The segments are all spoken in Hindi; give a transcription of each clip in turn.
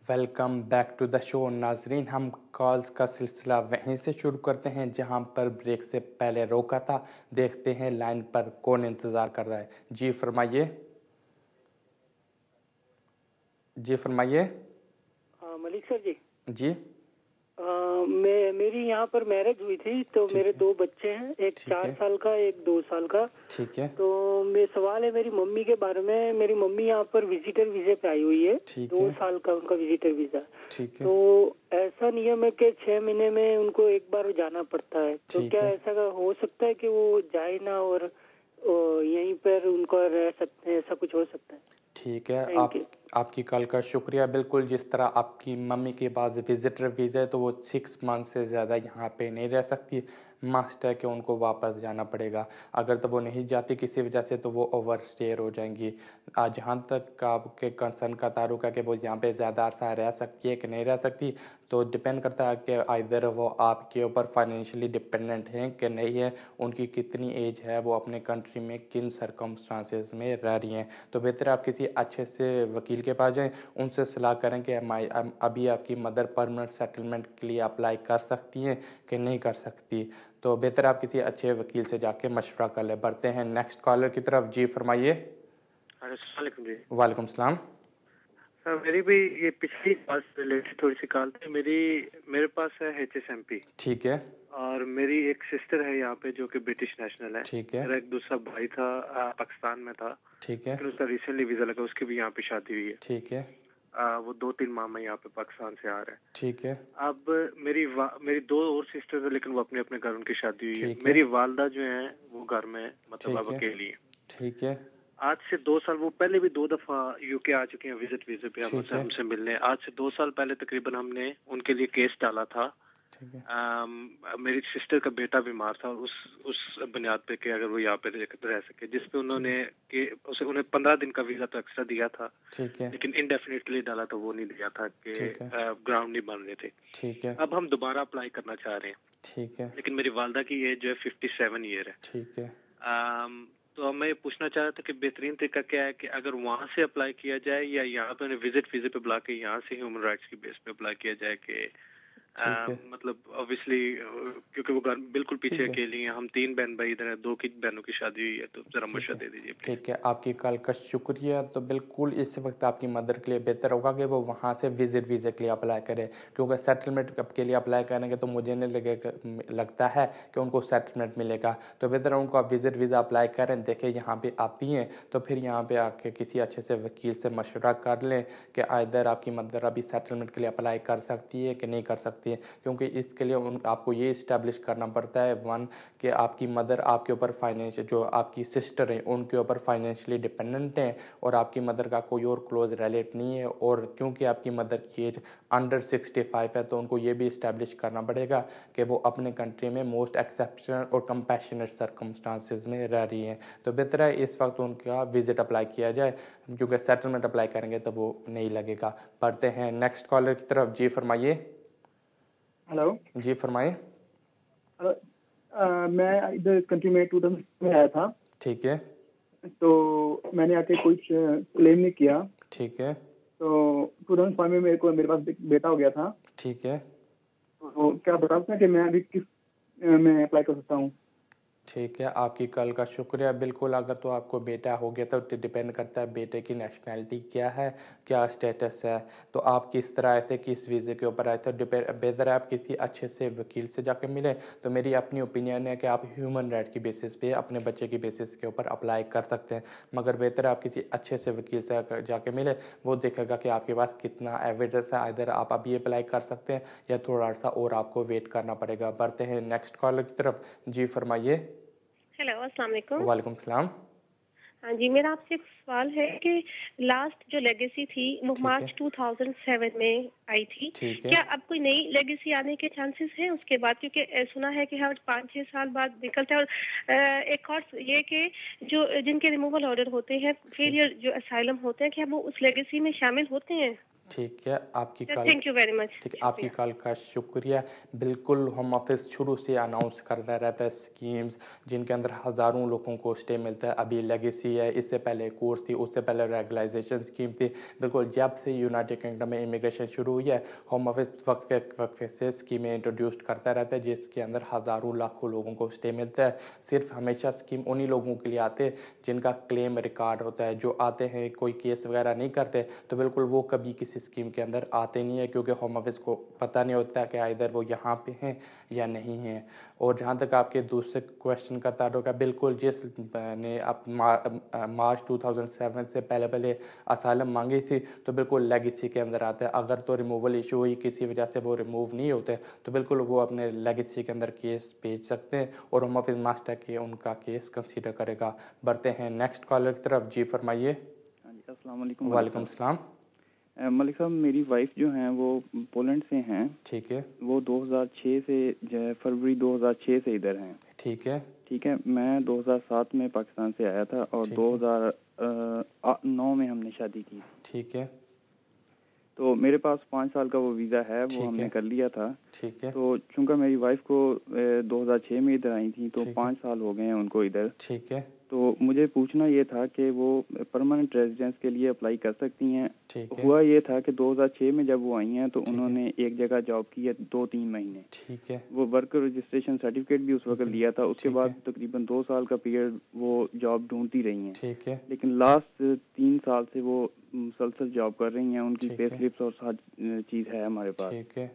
Welcome back to the show नाजरीन। हम कॉल्स का सिलसिला वहीं से शुरू करते हैं जहां पर ब्रेक से पहले रोका था। देखते हैं लाइन पर कौन इंतज़ार कर रहा है। जी फरमाइए। जी फरमाइए। मलिक सर जी। जी मेरी यहाँ पर मैरिज हुई थी, तो ठीक मेरे है। 2 बच्चे हैं, एक ठीक 4 है। साल का, एक 2 साल का। ठीक है। तो मेरा सवाल है मेरी मम्मी के बारे में। मेरी मम्मी यहाँ पर विजिटर वीज़े पे आई हुई है, ठीक 2 है। साल का उनका विजिटर वीज़ा। ठीक है। तो ऐसा नियम है कि 6 महीने में उनको एक बार जाना पड़ता है। तो ठीक क्या है। ऐसा हो सकता है कि वो जाए ना और यहीं पर उनको रह सकते हैं, ऐसा कुछ हो सकता है? ठीक है। Thank you. आपकी कॉल का शुक्रिया। बिल्कुल, जिस तरह आपकी मम्मी के पास विजिटर वीज़ा है तो वो 6 मंथ से ज़्यादा यहाँ पे नहीं रह सकती। मस्ट है कि उनको वापस जाना पड़ेगा। अगर तो वो नहीं जाती किसी वजह से तो वो ओवर स्टेयर हो जाएंगी। जहाँ तक आपके कंसर्न का तारुक है कि वो यहाँ पे ज़्यादा अरसा रह सकती है कि नहीं रह सकती, तो डिपेंड करता है कि आइदर वो आपके ऊपर फाइनेंशियली डिपेंडेंट हैं कि नहीं है, उनकी कितनी एज है, वो अपने कंट्री में किन सरकमस्टांसेस में रह रही हैं। तो बेहतर आप किसी अच्छे से वकील के पास जाएं, उनसे सलाह करें कि अभी आपकी मदर परमानेंट सेटलमेंट के लिए अप्लाई कर सकती हैं कि नहीं कर सकती। तो बेहतर आप किसी अच्छे वकील से जाके मशवरा कर लें। बढ़ते हैं नेक्स्ट कॉलर की तरफ। जी फरमाइए। अस्सलाम वालेकुम जी। वालेकुम सलाम। सर मेरी भी ये पिछली कॉल से रिलेटेड थोड़ी सी कॉल थी। मेरे पास है HSMP ठीक है। और मेरी एक सिस्टर है यहाँ पे जो कि ब्रिटिश नेशनल है। ठीक है। मेरा एक दूसरा भाई था, पाकिस्तान में था, ठीक है। लेकिन उसका रिसेंटली वीजा लगा, उसकी भी यहाँ पे शादी हुई है। ठीक है। वो 2-3 माह में यहाँ पे पाकिस्तान से आ रहा है। ठीक है। अब मेरी 2 और सिस्टर्स है, लेकिन वो अपने अपने घर उनकी शादी हुई है। ठीक है। मेरी वालदा जो है वो घर में मतलब ठीक अब है। अकेली है। ठीक है। आज से 2 साल, वो पहले भी 2 दफा यूके आ चुके हैं विजिट वीजे पे ठीक हमसे है। हमसे मिलने। आज से 2 साल पहले तकरीबन हमने उनके लिए केस डाला था। ठीक है। मेरी सिस्टर का बेटा बीमार था, और उस बुनियाद पे कि अगर वो यहाँ पे रह सके, जिस पे उन्होंने कि उन्हें 15 दिन का वीजा तो एक्स्ट्रा दिया था, ठीक है। लेकिन इनडेफिनेट के लिए डाला तो वो नहीं दिया था कि ठीक है। ग्राउंड नहीं बन रहे थे। ठीक है। अब हम दोबारा अप्लाई करना चाह रहे हैं, ठीक है। लेकिन मेरी वालदा की एज जो है 57 ईयर है। ठीक है। तो मैं ये पूछना चाह रहा था कि बेहतरीन तरीका क्या है कि अगर वहाँ से अप्लाई किया जाए या यहाँ पे उन्हें विजिट वीजे पे बुला के यहाँ से ह्यूमन राइट्स की बेस पे अप्लाई किया जाए कि ठीक है। मतलब ऑब्वियसली क्योंकि वो घर बिल्कुल पीछे ठीक है। अकेली हैं। हम 3 बहन भाई इधर हैं, 2 की बहनों की शादी हुई है, तो जरा ठीक मशवरा है। दे दीजिए प्लीज। ठीक है। आपकी कॉल का शुक्रिया। तो बिल्कुल इस वक्त आपकी मदर के लिए बेहतर होगा कि वो वहाँ से विजिट वीज़े के लिए अप्लाई करें, क्योंकि सेटलमेंट के लिए अप्लाई करेंगे तो मुझे नहीं लगता है कि उनको सेटलमेंट मिलेगा। तो बेहतर है उनको आप विजिट वीज़ा अप्लाई करें। देखें यहाँ पे आती हैं तो फिर यहाँ पे आके किसी अच्छे से वकील से मशवरा कर लें कि आइदर आपकी मदर अभी सेटलमेंट के लिए अप्लाई कर सकती है कि नहीं कर सकती है, क्योंकि इसके लिए आपको ये इस्टेब्लिश करना पड़ता है वन कि आपकी मदर आपके ऊपर फाइनेंशियल, जो आपकी सिस्टर है उनके ऊपर फाइनेंशियली डिपेंडेंट हैं और आपकी मदर का कोई और क्लोज रिलेटिव नहीं है, और क्योंकि आपकी मदर की एज अंडर 65 है तो उनको ये भी इस्टेब्लिश करना पड़ेगा कि वो अपने कंट्री में मोस्ट एक्सेप्शनल और कंपैशनेट सर्कमस्टांसेस में रह रही हैं। तो बेहतर है इस वक्त उनका विजिट अप्लाई किया जाए, क्योंकि सेटलमेंट अप्लाई करेंगे तो वो नहीं लगेगा। पढ़ते हैं नेक्स्ट कॉलर की तरफ। जी फरमाइए। हेलो। जी फरमाइए। मैं इधर कंट्री में 2000 में आया था, ठीक है। तो मैंने आके कुछ क्लेम नहीं किया। ठीक है। तो 2005 में मेरे पास एक बेटा हो गया था। ठीक है। तो क्या आप बता सकते हैं कि मैं अभी किस में अप्लाई कर सकता हूँ? ठीक है। आपकी कॉल का शुक्रिया। बिल्कुल, अगर तो आपको बेटा हो गया तो डिपेंड करता है बेटे की नेशनैलिटी क्या है, क्या स्टेटस है, तो आप किस तरह आए थे, किस वीज़े के ऊपर आए थे। बेहतर है आप किसी अच्छे से वकील से जाकर मिलें। तो मेरी अपनी ओपिनियन है कि आप ह्यूमन राइट की बेसिस पे अपने बच्चे की बेसिस के ऊपर अप्लाई कर सकते हैं, मगर बेहतर है आप किसी अच्छे से वकील से जाके मिले। वो देखेगा कि आपके पास कितना एविडेंस है, इधर आप अभी अप्लाई कर सकते हैं या थोड़ा सा और आपको वेट करना पड़ेगा। बढ़ते हैं नेक्स्ट कॉलर की तरफ। जी फरमाइए। हेलो, अस्सलाम वालेकुम। वालेकुम सलाम। हाँ जी, मेरा आपसे एक सवाल है कि लास्ट जो लेगेसी थी वो ठीक है। मार्च 2007 में आई थी। ठीक है। क्या अब कोई नई लेगेसी आने के चांसेस हैं उसके बाद? क्योंकि सुना है कि हर 5-6 साल बाद निकलता है। और एक और ये कि जो जिनके रिमूवल ऑर्डर होते हैं, फेलियर जो असाइलम होते हैं, क्या वो उस लेगेसी में शामिल होते हैं? ठीक है, आपकी call thank you very much. ठीक है, आपकी कॉल का शुक्रिया। बिल्कुल, होम ऑफिस शुरू से अनाउंस करता रहता है स्कीम्स जिनके अंदर हज़ारों लोगों को स्टे मिलता है। अभी लेगेसी है, इससे पहले कोर्स थी, उससे पहले रेगुलाइजेशन स्कीम थी। बिल्कुल, जब से यूनाइटेड किंगडम में इमिग्रेशन शुरू हुई है, होम ऑफिस वक्फे वक्फे से स्कीमें इंट्रोड्यूस करता रहता है जिसके अंदर हज़ारों लाखों लोगों को स्टे मिलता है। सिर्फ हमेशा स्कीम उन्हीं लोगों के लिए आते हैं जिनका क्लेम रिकॉर्ड होता है। जो आते हैं कोई केस वगैरह नहीं करते, तो बिल्कुल वो कभी किसी स्कीम के अंदर आते नहीं है, क्योंकि होम ऑफिस को पता नहीं होता कि इधर वो यहाँ पे हैं या नहीं हैं। और जहाँ तक आपके दूसरे क्वेश्चन का ताल्लुक है, बिल्कुल जिस ने आप मार्च 2007 से पहले पहले असालम मांगी थी, तो बिल्कुल लेगेसी के अंदर आता है। अगर तो रिमूवल इशू हुई, किसी वजह से वो रिमूव नहीं होते, तो बिल्कुल वो अपने लेगेसी के अंदर केस भेज सकते हैं और होम ऑफिस मास्टर के उनका केस कंसीडर करेगा। बढ़ते हैं नेक्स्ट कॉलर की तरफ। जी फरमाइए। हाँ जी, अस्सलाम वालेकुम। वालेकुम सलाम। मलिक साहब, मेरी वाइफ जो हैं वो पोलैंड से हैं। ठीक है। वो 2006 से जो है फरवरी 2006 से इधर हैं। ठीक है। ठीक है, मैं 2007 में पाकिस्तान से आया था और 2009 में हमने शादी की। ठीक है। तो मेरे पास 5 साल का वो वीज़ा है, वो ठीक हमने है। कर लिया था। ठीक है। तो चूंकि मेरी वाइफ को 2006 में इधर आई थी, तो ठीक है। 5 साल हो गए हैं उनको इधर। ठीक है। तो मुझे पूछना ये था कि वो परमानेंट रेजिडेंस के लिए अप्लाई कर सकती हैं। ठीक है। हुआ ये था कि 2006 में जब वो आई हैं तो ठीक है। उन्होंने एक जगह जॉब की है 2-3 महीने। ठीक है। वो वर्क रजिस्ट्रेशन सर्टिफिकेट भी उस वक्त ठीक है। लिया था। उसके ठीक बाद है। तकरीबन 2 साल का पीरियड वो जॉब ढूंढती रही हैं। ठीक है। लेकिन लास्ट 3 साल से वो मुसलसल जॉब कर रही हैं। उनकी ठीक पे है। स्लिप्स और सारी चीज़ है हमारे पास। ठीक है। तो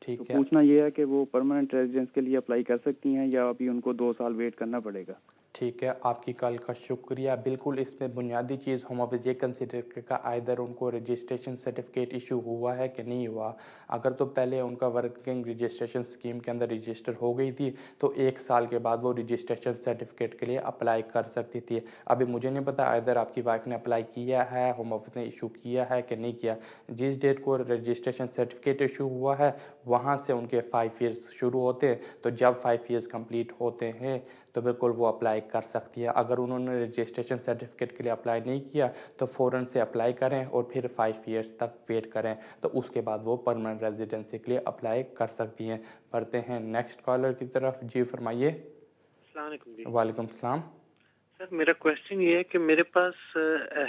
ठीक है। पूछना ये है कि वो परमानेंट रेजिडेंस के लिए अप्लाई कर सकती हैं या अभी उनको 2 साल वेट करना पड़ेगा? ठीक है, आपकी कॉल का शुक्रिया। बिल्कुल, इसमें बुनियादी चीज़ होम ऑफिस ये कंसिडर करेगा आइदर उनको रजिस्ट्रेशन सर्टिफिकेट इशू हुआ है कि नहीं हुआ। अगर तो पहले उनका वर्किंग रजिस्ट्रेशन स्कीम के अंदर रजिस्टर हो गई थी, तो 1 साल के बाद वो रजिस्ट्रेशन सर्टिफिकेट के लिए अप्लाई कर सकती थी। अभी मुझे नहीं पता आइदर आपकी वाइफ ने अप्लाई किया है, होम ऑफिस ने इशू किया है कि नहीं किया। जिस डेट को रजिस्ट्रेशन सर्टिफिकेट इशू हुआ है, वहाँ से उनके 5 ईयर्स शुरू होते हैं। तो जब 5 ईयर्स कंप्लीट होते हैं, तो बिल्कुल वो अप्लाई कर सकती है। अगर उन्होंने रजिस्ट्रेशन सर्टिफिकेट के लिए अप्लाई नहीं किया, तो फ़ौरन से अप्लाई करें और फिर 5 ईयर्स तक वेट करें, तो उसके बाद वो परमानेंट रेजिडेंसी के लिए अप्लाई कर सकती हैं। बढ़ते हैं नेक्स्ट कॉलर की तरफ। जी फरमाइए। अस्सलाम वालेकुम जी। वालेकुम सलाम। सर, मेरा क्वेश्चन ये है कि मेरे पास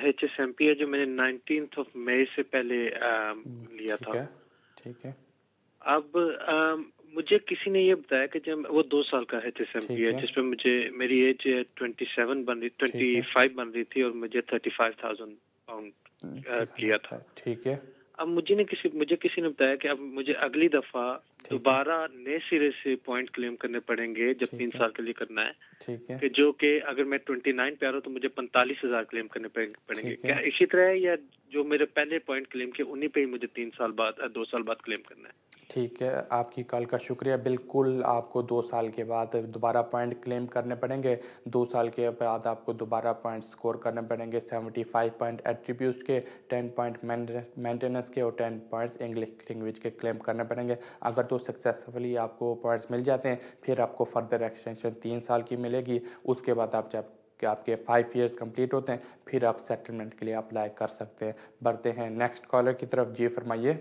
HSMP है जो मैंने 19th ऑफ मई से पहले लिया ठीक था। है। ठीक है। अब मुझे किसी ने ये बताया कि जब वो 2 साल का HSMP ठीक है है। जिसपे मुझे मेरी एज 27 बन रही ठीक है। 25 बन रही थी और मुझे 35,000 पाउंड किया था। ठीक है। अब मुझे किसी ने बताया कि अब मुझे अगली दफा ठीक है। दोबारा नए सिरे से पॉइंट क्लेम करने पड़ेंगे जब ठीक 3 है। साल के लिए करना है। ठीक है। कि जो कि अगर मैं 29 पे आ रहा हूँ तो मुझे 45,000 क्लेम करने पड़ेंगे। ठीक क्या है। इसी तरह है या जो मेरे पहले पॉइंट क्लेम किए उन्हीं पे ही मुझे 3 साल बाद 2 साल बाद क्लेम करना है? ठीक है, आपकी कॉल का शुक्रिया। बिल्कुल, आपको 2 साल के बाद दोबारा पॉइंट क्लेम करने पड़ेंगे। 2 साल के बाद आपको दोबारा पॉइंट स्कोर करने पड़ेंगे। 75 पॉइंट एट्रीब्यूट्स के, 10 पॉइंट मेंटेनेंस के और 10 पॉइंट्स इंग्लिश लैंग्वेज के क्लेम करने पड़ेंगे। अगर तो सक्सेसफुली आपको पॉइंट्स मिल जाते हैं, फिर आपको फर्दर एक्सटेंशन 3 साल की मिलेगी। उसके बाद आप जब कि आपके 5 ईयर्स कंप्लीट होते हैं, फिर आप सेटलमेंट के लिए अप्लाई कर सकते हैं। बढ़ते हैं नेक्स्ट कॉलर की तरफ। जी फरमाइए।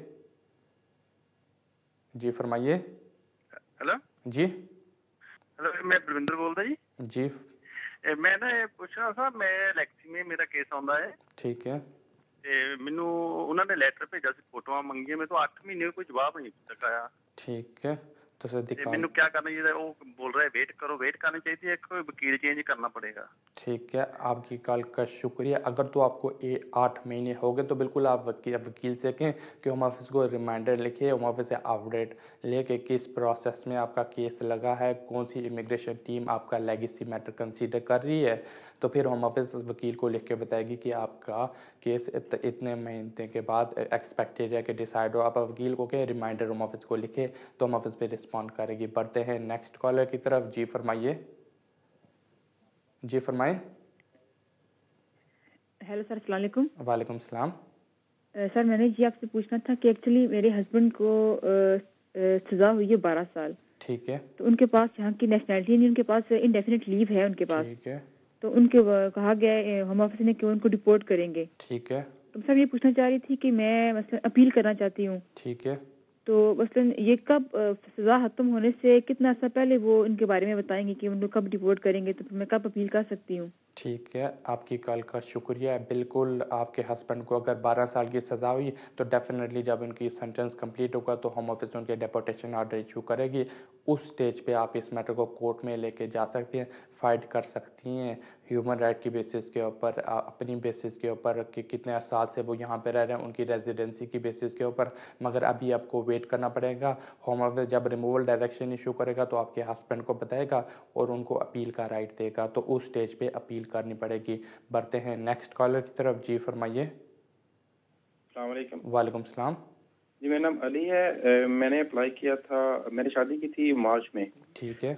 जी फरमाइए। हेलो जी। हेलो, मैं बलविंदर बोलदा जी। जी। मैं ना ਇਹ ਪੁੱਛਣਾ था, मैं ਇਲੈਕਸ਼ਨ में ਮੇਰਾ ਕੇਸ ਆਉਂਦਾ ਹੈ ठीक है। ਤੇ ਮੈਨੂੰ ਉਹਨਾਂ ਨੇ ਲੈਟਰ ਭੇਜਿਆ ਸੀ, ਫੋਟੋਆਂ ਮੰਗੀਆਂ। ਮੈਂ ਤੋਂ 8 ਮਹੀਨੇ ਕੋਈ ਜਵਾਬ नहीं तक आया। ठीक है, तो सर ਤੇ दिखा। ਮੈਨੂੰ क्या करना चाहिए? वो बोल रहा है वेट करो, वेट करनी चाहिए है, कोई वकील चेंज करना पड़ेगा? ठीक है, आपकी कॉल का शुक्रिया। अगर तो आपको 8 महीने हो गए, तो बिल्कुल आप वकील से कहें कि होम ऑफिस को रिमाइंडर लिखे, होम ऑफिस से अपडेट लेके किस प्रोसेस में आपका केस लगा है, कौन सी इमिग्रेशन टीम आपका लेगेसी मैटर कंसीडर कर रही है। तो फिर होम ऑफिस वकील को लिख के बताएगी कि आपका केस इतने महीने के बाद एक्सपेक्टेड है कि डिसाइड हो। आप वकील को कहें रिमाइंडर होम ऑफिस को लिखे, तो होम ऑफिस पे रिस्पॉन्ड करेगी। बढ़ते हैं नेक्स्ट कॉलर की तरफ। जी फरमाइए। जी फरमाएं। हेलो सर, अस्सलाम वालेकुम। वालेकुम सलाम। सर, मैंने जी आपसे पूछना था कि एक्चुअली मेरे हस्बैंड को सज़ा हुई है 12 साल। ठीक है। तो उनके पास यहाँ की नेशनैलिटी नहीं, उनके पास इंडेफिनिट लीव है उनके पास। ठीक है। तो उनके कहा गया है होम ऑफिस ने कि उनको डिपोर्ट करेंगे। ठीक है। तो सर ये पूछना चाह रही थी कि मैं मतलब अपील करना चाहती हूँ। ठीक है। तो मसलन ये कब सज़ा खत्म होने से कितना अर्सा पहले वो इनके बारे में बताएंगे कि उनको कब डिपोर्ट करेंगे, तो फिर मैं कब अपील कर सकती हूँ? ठीक है, आपकी कॉल का शुक्रिया। बिल्कुल, आपके हस्बैंड को अगर 12 साल की सज़ा हुई तो डेफ़िनेटली जब उनकी सेंटेंस कंप्लीट होगा तो होम ऑफिस उनके डिपोर्टेशन ऑर्डर इशू करेगी। उस स्टेज पे आप इस मैटर को कोर्ट में लेके जा सकती हैं, फाइट कर सकती हैं ह्यूमन राइट की बेसिस के ऊपर, अपनी बेसिस के ऊपर कि कितने अरसाल से वो यहाँ पे रह रहे हैं, उनकी रेजिडेंसी की बेसिस के ऊपर। मगर अभी आपको वेट करना पड़ेगा। होम ऑफिस जब रिमूवल डायरेक्शन इशू करेगा तो आपके हस्बैंड को बताएगा और उनको अपील का राइट देगा, तो उस स्टेज पे अपील करनी पड़ेगी। बढ़ते हैं नेक्स्ट कॉलर की तरफ। जी फरमाइए। अस्सलाम वालेकुम। वालेकुम सलाम। जी मेरा नाम अली है। मैंने अप्लाई किया था, मैंने शादी की थी मार्च में। ठीक है।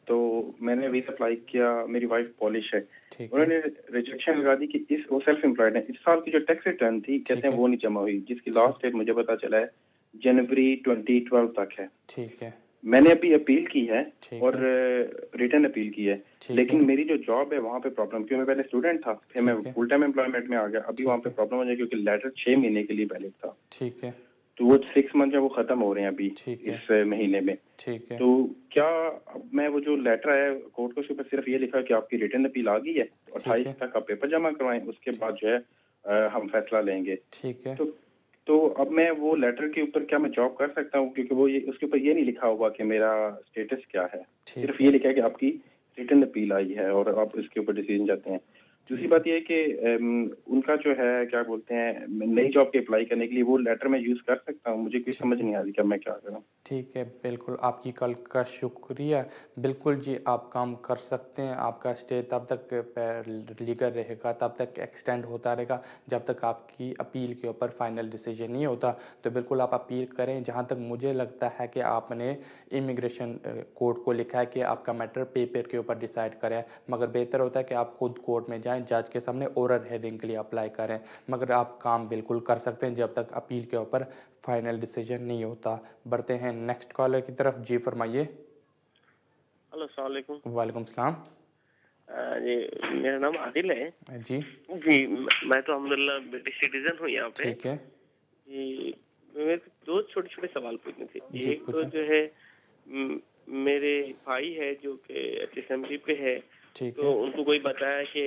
तो मैंने वीज़ा अप्लाई किया, मेरी वाइफ पॉलिश है। ठीक है। उन्होंने रिजेक्शन लगा दी कि वो सेल्फ एम्प्लॉयड है। इस साल की जो टैक्स रिटर्न थी कहते हैं वो नहीं जमा हुई, जिसकी लास्ट डेट मुझे पता चला है जनवरी 2012 तक है। ठीक है। मैंने अभी अपील की है और है। रिटर्न अपील की है, लेकिन मेरी जो जॉब है वहाँ पे प्रॉब्लम, क्योंकि मैं पहले स्टूडेंट था, फिर मैं फुल टाइम एम्प्लॉयमेंट में आ गया। अभी वहाँ पे प्रॉब्लम हो जाए क्योंकि लेटर 6 महीने के लिए वैलिड था। ठीक है। तो वो 6 मंथ जो वो खत्म हो रहे हैं अभी इस महीने में। ठीक है। तो क्या मैं वो जो लेटर है कोर्ट को, उसके ऊपर सिर्फ ये लिखा है कि आपकी रिटर्न अपील आ गई है, 28 तक आप पेपर जमा करवाएं, उसके बाद जो है हम फैसला लेंगे। ठीक है। तो अब मैं वो लेटर के ऊपर क्या मैं जॉब कर सकता हूँ, क्योंकि वो ये उसके ऊपर ये नहीं लिखा हुआ कि मेरा स्टेटस क्या है, सिर्फ ये लिखा है कि आपकी रिटर्न अपील आई है और आप इसके ऊपर डिसीजन चाहते हैं। दूसरी बात यह है कि उनका जो है क्या बोलते हैं, नई जॉब के अप्लाई करने के लिए वो लेटर मैं यूज़ कर सकता हूँ? मुझे कोई समझ नहीं आ रही कि मैं क्या करूँ। ठीक है, बिल्कुल आपकी कॉल का शुक्रिया। बिल्कुल जी, आप काम कर सकते हैं। आपका स्टे तब तक लीगल रहेगा, तब तक एक्सटेंड होता रहेगा जब तक आपकी अपील के ऊपर फाइनल डिसीजन नहीं होता। तो बिल्कुल आप अपील करें। जहाँ तक मुझे लगता है कि आपने इमिग्रेशन कोर्ट को लिखा है कि आपका मैटर पेपर के ऊपर डिसाइड करें, मगर बेहतर होता है कि आप खुद कोर्ट में जाएं, जज के सामने ओरल हियरिंग के लिए अप्लाई करें। मगर आप काम बिल्कुल कर सकते हैं जब तक अपील के ऊपर फाइनल डिसीजन नहीं होता। बढ़ते हैं नेक्स्ट कॉलर की तरफ। जी फरमाइए। हेलो, अस्सलाम वालेकुम। वालेकुम सलाम। जी मेरा नाम आदिल है। जी मैं तो अल्हम्दुलिल्लाह ब्रिटिश सिटीजन हूँ यहाँ पे। ठीक है जी, मेरे को 2 छोटे-छोटे सवाल पूछने थे। एक तो पूछें। जो है मेरे भाई है जो कि असेंबली पे है, तो उनको कोई बताया कि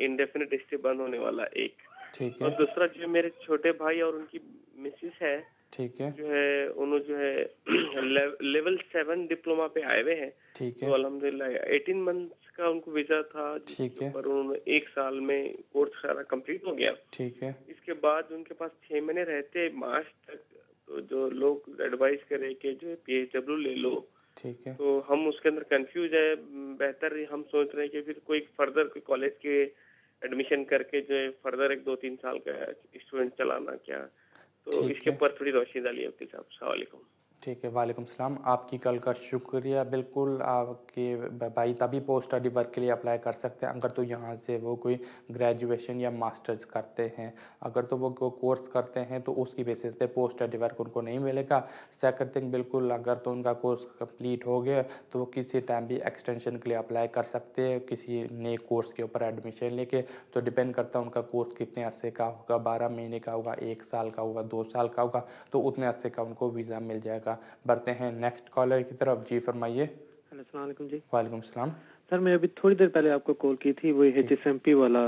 इंडेफिनिट स्टे बंद होने वाला एक। ठीक और है। दूसरा जो मेरे छोटे भाई और उनकी मिसेस है, ठीक है। जो है उन्होंने जो है लेवल 7 डिप्लोमा पे आए हुए हैं। ठीक है। तो अल्हम्दुलिल्लाह 18 मंथ्स का उनको वीजा था, ठीक है। पर उन्होंने 1 साल में कोर्स सारा कंप्लीट हो गया। ठीक है। इसके बाद उनके पास 6 महीने रहते मार्च तक, तो जो लोग एडवाइस करे कि जो PSW ले लो, ठीक है। तो हम उसके अंदर कंफ्यूज है। बेहतर हम सोच रहे हैं कि फिर कोई फर्दर कोई कॉलेज के एडमिशन करके जो है फर्दर 1-2-3 साल का स्टूडेंट चलाना क्या, तो इसके ऊपर थोड़ी रोशनी डालिए वकील साहब। अस्सलाम वालेकुम। ठीक है, वालेकुम सलाम। आपकी कॉल का शुक्रिया। बिल्कुल आपके भाई तभी पोस्ट स्टडी वर्क के लिए अप्लाई कर सकते हैं अगर तो यहाँ से वो कोई ग्रेजुएशन या मास्टर्स करते हैं। अगर तो वो कोर्स करते हैं तो उसकी बेसिस पे पोस्ट स्टडी वर्क उनको नहीं मिलेगा। सेकंड थिंग, बिल्कुल अगर तो उनका कोर्स कंप्लीट हो गया तो वो किसी टाइम भी एक्सटेंशन के लिए अप्लाई कर सकते हैं किसी नए कोर्स के ऊपर एडमिशन लेके। तो डिपेंड करता है उनका कोर्स कितने अरसे का होगा, 12 महीने का होगा, 1 साल का होगा, 2 साल का होगा, तो उतने अरसे का उनको वीज़ा मिल जाएगा। बढ़ते हैं नेक्स्ट कॉलर की तरफ। जी फरमाइए। अस्सलाम वालेकुम जी। वालेकुम सलाम। सर मैं अभी थोड़ी देर पहले आपको कॉल की थी, वो HSMP वाला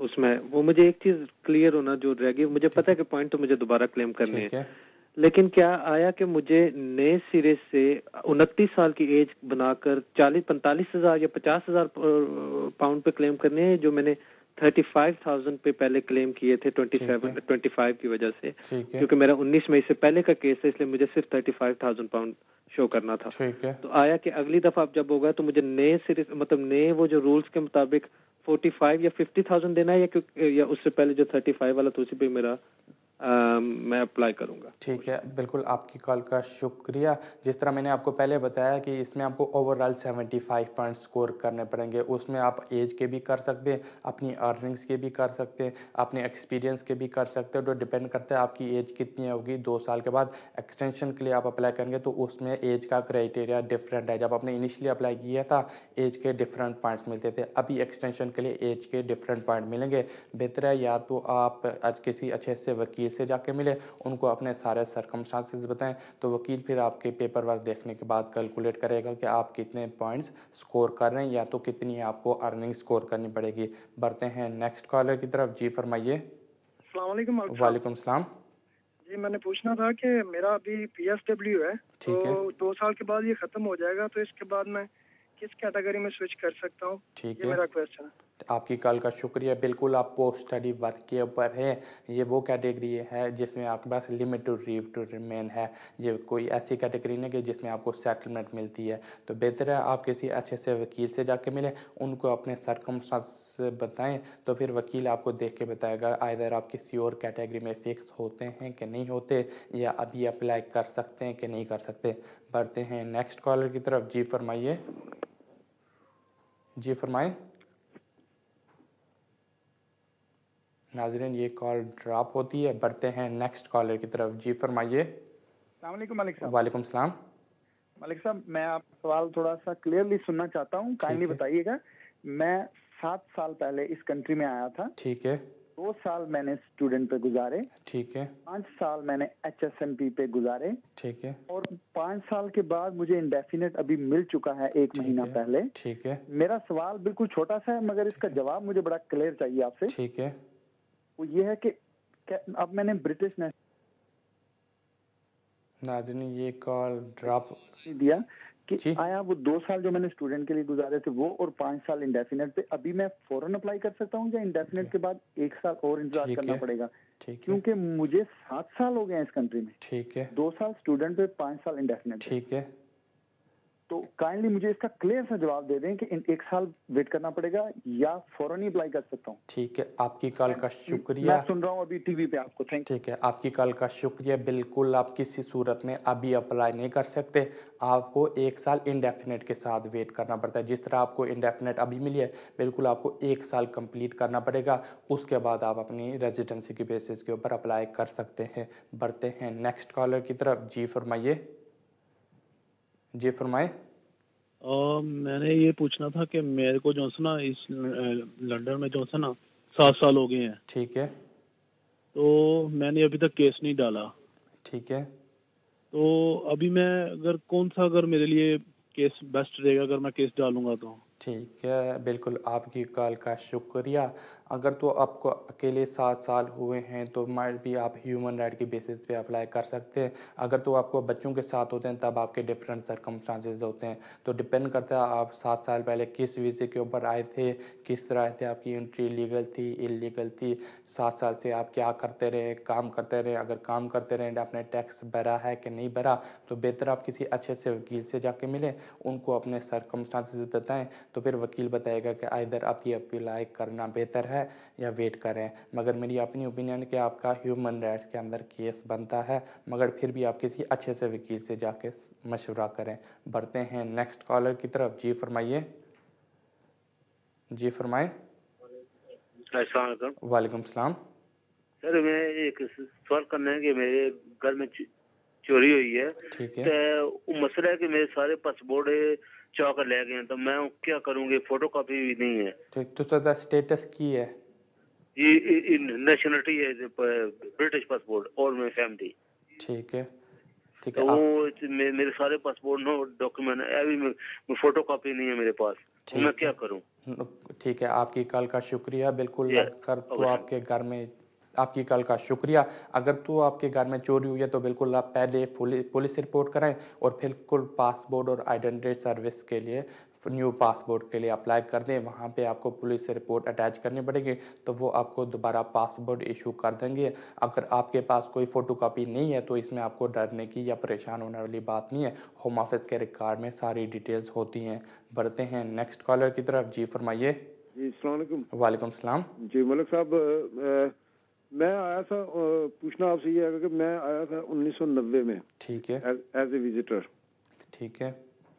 उसमें वो मुझे एक चीज क्लियर होना जो रह गई। मुझे पता है कि पॉइंट तो मुझे दोबारा क्लेम करने हैं, लेकिन क्या आया कि मुझे नए सिरे से 29 साल की एज बनाकर 40-45 हजार या 50,000 पाउंड पे क्लेम करने हैं, जो मैंने 35,000 पे पहले क्लेम किए थे 25 की वजह से, क्योंकि मेरा 19 मई से पहले का केस है, इसलिए मुझे सिर्फ 35,000 पाउंड शो करना था। तो आया कि अगली दफा अब जब होगा तो मुझे नए सिरे मतलब नए वो जो रूल्स के मुताबिक 45 या 50,000 देना है, या उससे पहले जो 35 वाला तो उसी पे मेरा मैं अप्लाई करूंगा। ठीक है, बिल्कुल आपकी कॉल का शुक्रिया। जिस तरह मैंने आपको पहले बताया कि इसमें आपको ओवरऑल 75 पॉइंट स्कोर करने पड़ेंगे। उसमें आप एज के भी कर सकते हैं, अपनी अर्निंग्स के भी कर सकते हैं, अपने एक्सपीरियंस के भी कर सकते हो। तो डिपेंड करता है आपकी एज कितनी होगी। 2 साल के बाद एक्सटेंशन के लिए आप अप्लाई करेंगे तो उसमें एज का क्राइटेरिया डिफरेंट है। जब आपने इनिशियली अप्लाई किया था एज के डिफरेंट पॉइंट्स मिलते थे, अभी एक्सटेंशन के लिए एज के डिफरेंट पॉइंट मिलेंगे। बेहतर है या तो आप आज किसी अच्छे से वकील से जाके मिले, उनको अपने सारे सर्कमस्टांसेस बताएं, तो वकील फिर आपके पेपर वर्क देखने के बाद कैलकुलेट करेगा कि आप कितने पॉइंट्स स्कोर कर रहे हैं या तो कितनी आपको अर्निंग स्कोर करनी पड़ेगी। बढ़ते हैं नेक्स्ट कॉलर की तरफ। जी फरमाइए। अस्सलाम वालेकुम। वालेकुम सलाम। जी मैंने पूछना था कि मेरा अभी PSW है, तो 2 साल के बाद ये खत्म हो जाएगा, तो इसके बाद मैं किस कैटेगरी में स्विच कर सकता हूँ? ठीक ये है, मेरा क्वेश्चन है। आपकी कॉल का शुक्रिया। बिल्कुल आप पोस्ट स्टडी वर्क के ऊपर है। ये वो कैटेगरी है जिसमें आपके पास limit to leave to remain है। ये कोई ऐसी कैटेगरी नहीं कि जिसमें आपको सेटलमेंट मिलती है। तो बेहतर है आप किसी अच्छे से वकील से जाके मिलें, उनको अपने सर्कमस्टांस बताएं, तो फिर वकील आपको देख के बताएगा आइदर आप किसी और कैटेगरी में फिक्स होते हैं कि नहीं होते, या अभी अप्लाई कर सकते हैं कि नहीं कर सकते। बढ़ते हैं नेक्स्ट कॉलर की तरफ। जी फरमाइए। जी फरमाएं। नाज़रीन ये कॉल ड्रॉप होती है। बढ़ते हैं नेक्स्ट कॉलर की तरफ। जी फरमाइए। अस्सलाम वालेकुम मलिक साहब। वालेकुम सलाम। मलिक साहब मैं आपका सवाल थोड़ा सा क्लियरली सुनना चाहता हूँ, काइंडली बताइएगा। मैं 7 साल पहले इस कंट्री में आया था। ठीक है। 2 साल मैंने स्टूडेंट पे गुजारे। ठीक है। 5 साल मैंने HSMP पे गुजारे। ठीक है। और 5 साल के बाद मुझे इंडेफिनेट अभी मिल चुका है 1 महीना पहले। ठीक है। मेरा सवाल बिल्कुल छोटा सा है मगर इसका जवाब मुझे बड़ा क्लियर चाहिए आपसे। ठीक है। वो ये है कि अब मैंने ब्रिटिश नाज़रीन ये कॉल ड्रॉप दिया कि आया वो 2 साल जो मैंने स्टूडेंट के लिए गुजारे थे वो और 5 साल इंडेफिनेट पे, अभी मैं फौरन अप्लाई कर सकता हूँ या इंडेफिनेट के बाद 1 साल और इंतजार करना पड़ेगा? क्योंकि मुझे 7 साल हो गए हैं इस कंट्री में। ठीक है। 2 साल स्टूडेंट पे, 5 साल इंडेफिनेट। ठीक है। तो काइंडली मुझे इसका क्लियर सा जवाब दे दें कि 1 साल वेट करना पड़ेगा या फौरन ही अप्लाई कर सकता हूँ। ठीक है, आपकी कॉल का शुक्रिया। मैं सुन रहा हूँ अभी टीवी पे आपको। ठीक है, आपकी कॉल का शुक्रिया। बिल्कुल आप किसी सूरत में अभी अप्लाई नहीं कर सकते। आपको 1 साल इंडेफिनेट के साथ वेट करना पड़ता है। जिस तरह आपको इंडेफिनेट अभी मिली है, बिल्कुल आपको 1 साल कंप्लीट करना पड़ेगा। उसके बाद आप अपनी रेजिडेंसी के बेसिस के ऊपर अप्लाई कर सकते हैं। बढ़ते हैं नेक्स्ट कॉलर की तरफ। जी फरमाइए। जी फरमाए। मैंने ये पूछना था कि मेरे को जो है ना इस लंदन में जो है ना 7 साल हो गए हैं। ठीक है। तो मैंने अभी तक केस नहीं डाला। ठीक है। तो अभी मैं अगर मेरे लिए केस बेस्ट रहेगा अगर मैं केस डालूंगा तो? ठीक है, बिल्कुल आपकी कॉल का शुक्रिया। अगर तो आपको अकेले 7 साल हुए हैं तो माइट भी आप ह्यूमन राइट की बेसिस पे अप्लाई कर सकते हैं। अगर तो आपको बच्चों के साथ होते हैं तब आपके डिफरेंट सर्कमस्टांसेस होते हैं। तो डिपेंड करता है आप 7 साल पहले किस वीज़े के ऊपर आए थे, किस तरह से आपकी एंट्री लीगल थी, इलीगल थी, 7 साल से आप क्या करते रहे, काम करते रहे। अगर काम करते रहे, आपने टैक्स भरा है कि नहीं भरा, तो बेहतर आप किसी अच्छे से वकील से जाके मिलें, उनको अपने सर्कमस्टांसेस बताएं, तो फिर वकील बताएगा कि आइदर आप ये अप्लाई करना बेहतर है या वेट करें। मगर मेरी अपनी ओपिनियन कि आपका ह्यूमन राइट्स के अंदर केस बनता है, मगर फिर भी आप किसी अच्छे से वकील से जाके मशवरा करें। बढ़ते हैं नेक्स्ट कॉलर की तरफ। जी फरमाइए। जी फरमाए। वालेकुम सलाम। सर मैं एक सवाल करना है कि मेरे घर में चोरी हुई है। ठीक है। तो मसला है कि मेरे सारे पासपोर्ट चौक ले गए हैं, तो मैं क्या करूँगी? फोटो कॉपी भी नहीं है। ठीक, तो सदा स्टेटस की है? ये नेशनलिटी है ब्रिटिश पासपोर्ट और मेरी फैमिली। ठीक है। ठीक है। तो मेरे सारे पासपोर्ट नो डॉक्यूमेंट अभी मैं फोटो कॉपी नहीं है मेरे पास, तो मैं क्या करूँ? ठीक है, आपकी कॉल का शुक्रिया। बिल्कुल अगर तो आपके घर में आपकी कॉल का शुक्रिया। अगर तो आपके घर में चोरी हुई है तो बिल्कुल आप पहले पुलिस रिपोर्ट कराएं और बिल्कुल पासपोर्ट और आइडेंटिटी सर्विस के लिए न्यू पासपोर्ट के लिए अप्लाई कर दें। वहाँ पे आपको पुलिस से रिपोर्ट अटैच करनी पड़ेगी, तो वो आपको दोबारा पासपोर्ट इशू कर देंगे। अगर आपके पास कोई फ़ोटोकॉपी नहीं है तो इसमें आपको डरने की या परेशान होने वाली बात नहीं है। होम ऑफिस के रिकॉर्ड में सारी डिटेल्स होती हैं। बढ़ते हैं नेक्स्ट कॉलर की तरफ। जी फरमाइए। जी अस्सलाम वालेकुम। वालेकुम सलाम। जी मलिक साहब, मैं आया था, पूछना आपसे ये है कि मैं आया था 1990 में, ठीक है, एज ए विजिटर, ठीक है।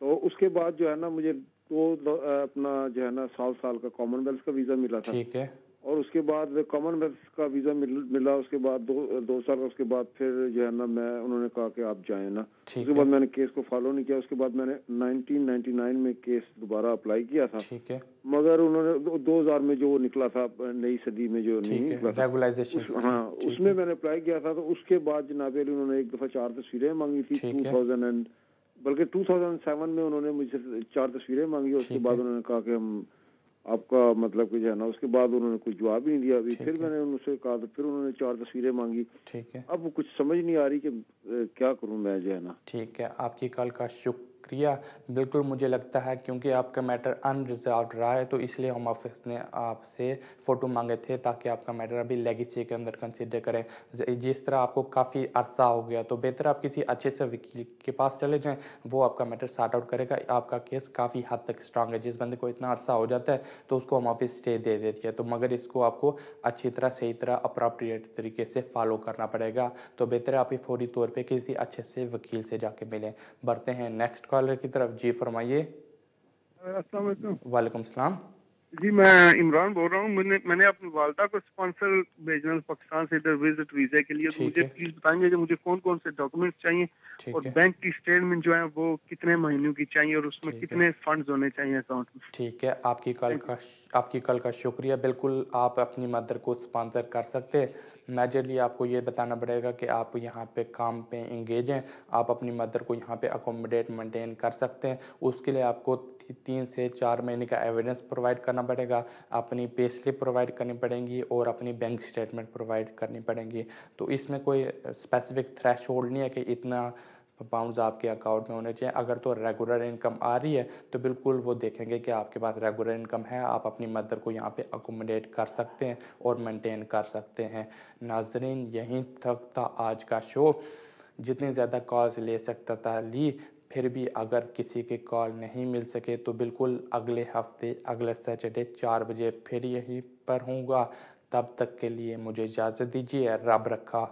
तो उसके बाद जो है ना मुझे अपना जो है ना साल का कॉमनवेल्थ का वीजा मिला था, ठीक है, और उसके बाद कॉमनवेल्थ का वीजा मिला, उसके बाद दो साल, उसके बाद फिर जो है ना उन्होंने कहा कि आप जाएं ना, उसके बाद मैंने केस को फॉलो नहीं किया, उसके बाद मैंने 1999 में केस दोबारा अप्लाई किया था, ठीक है, मगर उन्होंने 2000 में जो निकला था, नई सदी में जो नहीं निकला था रेगुलाइजेशन, हाँ उसमें मैंने अप्लाई किया था। तो उसके बाद जनाब उन्होंने एक दफा 4 तस्वीरें मांगी थी, 2007 में उन्होंने मुझसे 4 तस्वीरें मांगी, उसके बाद उन्होंने कहा कि हम आपका मतलब कि जो है ना, उसके बाद उन्होंने कोई जवाब ही नहीं दिया। अभी फिर मैंने उनसे कहा तो फिर उन्होंने 4 तस्वीरें मांगी। ठीक है, अब कुछ समझ नहीं आ रही कि क्या करूं मैं जो है ना। ठीक है, आपकी कॉल का शुक्रिया। बिल्कुल मुझे लगता है क्योंकि आपका मैटर अनरिजॉल्व रहा है, तो इसलिए हम ऑफिस ने आपसे फ़ोटो मांगे थे ताकि आपका मैटर अभी लेगेसी के अंदर कंसिडर करें। जिस तरह आपको काफ़ी अरसा हो गया, तो बेहतर आप किसी अच्छे से वकील के पास चले जाएं, वो आपका मैटर सॉर्ट आउट करेगा। आपका केस काफ़ी हद तक स्ट्रांग है। जिस बंदे को इतना अरसा हो जाता है तो उसको हम ऑफिस स्टे दे देती है, तो मगर इसको आपको अच्छी तरह सही तरह अप्रोप्रिएट तरीके से फॉलो करना पड़ेगा। तो बेहतर है आप फौरी तौर पर किसी अच्छे से वकील से जाके मिलें। बढ़ते हैं नेक्स्ट कॉलर की तरफ। जी फरमाइए। अस्सलाम वालेकुम। वालेकुम सलाम। जी मैं इमरान बोल रहा हूँ। मैंने अपनी वालदा को स्पॉन्सर भेजना पाकिस्तान से इधर विजिट वीजा के लिए, तो मुझे प्लीज बताएंगे कि मुझे कौन कौन से डॉक्यूमेंट्स चाहिए और बैंक की स्टेटमेंट जो है वो कितने महीनों की चाहिए और उसमें कितने फंड्स होने चाहिए अकाउंट में। ठीक है, आपकी कल का शुक्रिया। बिल्कुल आप अपनी मदर को स्पॉन्सर कर सकते हैं। मेजरली आपको ये बताना पड़ेगा कि आप यहाँ पे काम पे इंगेज हैं, आप अपनी मदर को यहाँ पे अकोमोडेट मेंटेन कर सकते हैं। उसके लिए आपको 3 से 4 महीने का एविडेंस प्रोवाइड करना पड़ेगा, अपनी पे स्लिप प्रोवाइड करनी पड़ेंगी और अपनी बैंक स्टेटमेंट प्रोवाइड करनी पड़ेंगी। तो इसमें कोई स्पेसिफिक थ्रेशहोल्ड नहीं है कि इतना पाउंड्स आपके अकाउंट में होने चाहिए। अगर तो रेगुलर इनकम आ रही है तो बिल्कुल वो देखेंगे कि आपके पास रेगुलर इनकम है, आप अपनी मदर को यहाँ पे अकोमोडेट कर सकते हैं और मेंटेन कर सकते हैं। नाजरीन, यहीं तक था आज का शो। जितनी ज़्यादा कॉल्स ले सकता था ली, फिर भी अगर किसी के कॉल नहीं मिल सके तो बिल्कुल अगले हफ्ते अगले सैटरडे 4 बजे फिर यहीं पर हूँगा। तब तक के लिए मुझे इजाज़त दीजिए। रब रखा।